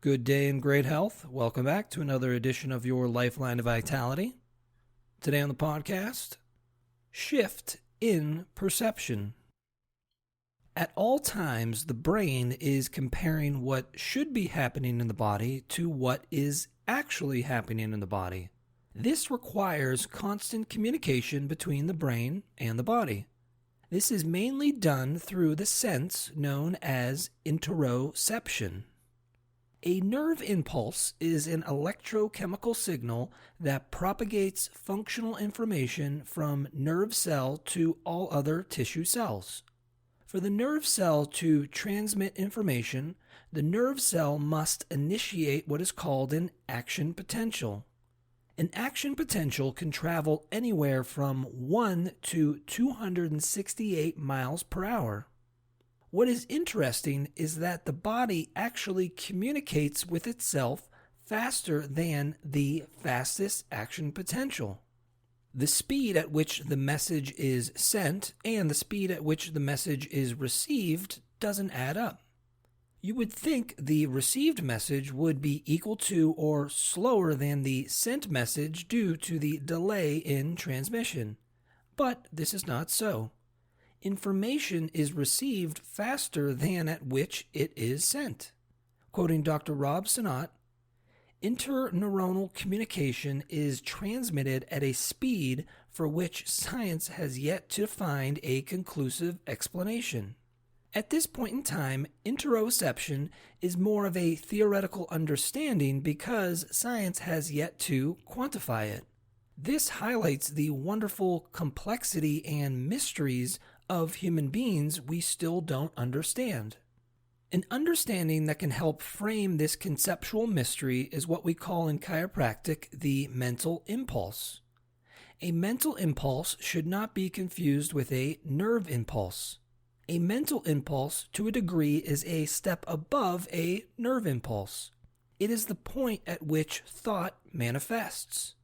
Good day and great health. Welcome back to another edition of your Lifeline to Vitality. Today on the podcast, shift in perception. At all times, the brain is comparing what should be happening in the body to what is actually happening in the body. This requires constant communication between the brain and the body. This is mainly done through the sense known as interoception. A nerve impulse is an electrochemical signal that propagates functional information from nerve cell to all other tissue cells. For the nerve cell to transmit information, the nerve cell must initiate what is called an action potential. An action potential can travel anywhere from 1 to 268 miles per hour. What is interesting is that the body actually communicates with itself faster than the fastest action potential. The speed at which the message is sent and the speed at which the message is received doesn't add up. You would think the received message would be equal to or slower than the sent message due to the delay in transmission, but this is not so. Information is received faster than at which it is sent. Quoting Dr. Rob Sinott, interneuronal communication is transmitted at a speed for which science has yet to find a conclusive explanation. At this point in time, interoception is more of a theoretical understanding because science has yet to quantify it. This highlights the wonderful complexity and mysteries of human beings we still don't understand. An understanding that can help frame this conceptual mystery is what we call in chiropractic the mental impulse. A mental impulse should not be confused with a nerve impulse. A mental impulse, to a degree, is a step above a nerve impulse. It is the point at which thought manifests.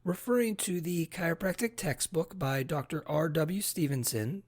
Referring to the chiropractic textbook by Dr. R.W. Stevenson,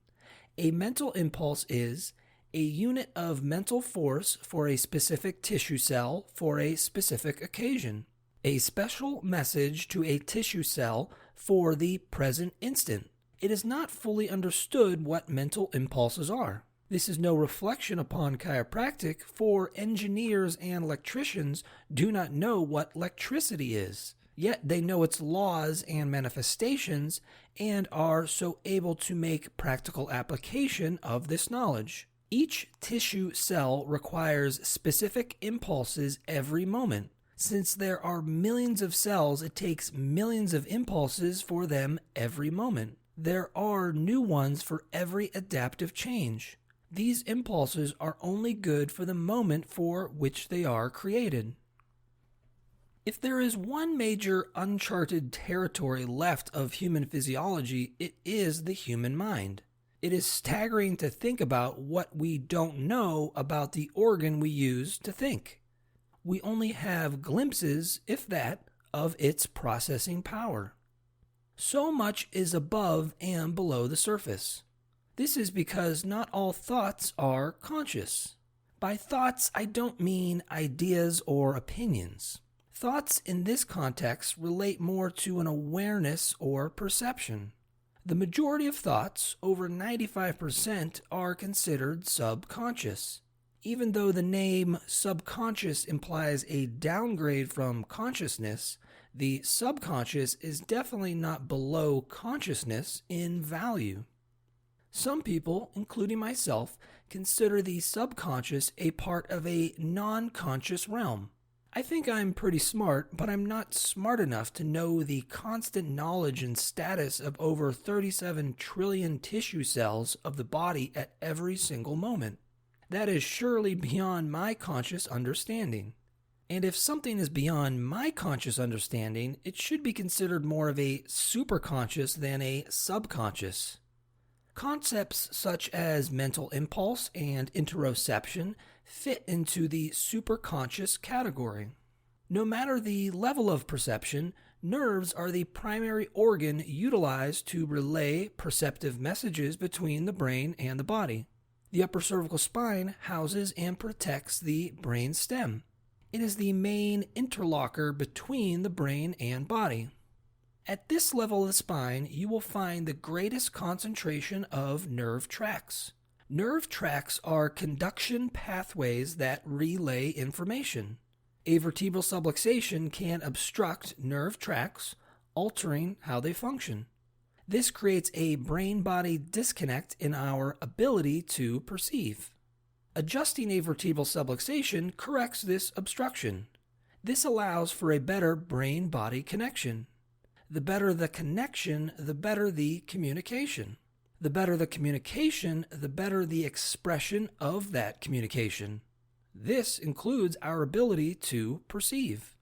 a mental impulse is a unit of mental force for a specific tissue cell for a specific occasion, a special message to a tissue cell for the present instant. It is not fully understood what mental impulses are. This is no reflection upon chiropractic, for engineers and electricians do not know what electricity is. Yet they know its laws and manifestations and are so able to make practical application of this knowledge. Each tissue cell requires specific impulses every moment. Since there are millions of cells, it takes millions of impulses for them every moment. There are new ones for every adaptive change. These impulses are only good for the moment for which they are created. If there is one major uncharted territory left of human physiology, it is the human mind. It is staggering to think about what we don't know about the organ we use to think. We only have glimpses, if that, of its processing power. So much is above and below the surface. This is because not all thoughts are conscious. By thoughts, I don't mean ideas or opinions. Thoughts in this context relate more to an awareness or perception. The majority of thoughts, over 95%, are considered subconscious. Even though the name subconscious implies a downgrade from consciousness, the subconscious is definitely not below consciousness in value. Some people, including myself, consider the subconscious a part of a non-conscious realm. I think I'm pretty smart, but I'm not smart enough to know the constant knowledge and status of over 37 trillion tissue cells of the body at every single moment. That is surely beyond my conscious understanding. And if something is beyond my conscious understanding, it should be considered more of a superconscious than a subconscious. Concepts such as mental impulse and interoception fit into the superconscious category. No matter the level of perception, nerves are the primary organ utilized to relay perceptive messages between the brain and the body. The upper cervical spine houses and protects the brain stem. It is the main interlocker between the brain and body. At this level of the spine, you will find the greatest concentration of nerve tracts. Nerve tracts are conduction pathways that relay information. A vertebral subluxation can obstruct nerve tracts, altering how they function. This creates a brain-body disconnect in our ability to perceive. Adjusting a vertebral subluxation corrects this obstruction. This allows for a better brain-body connection. The better the connection, the better the communication. The better the communication, the better the expression of that communication. This includes our ability to perceive.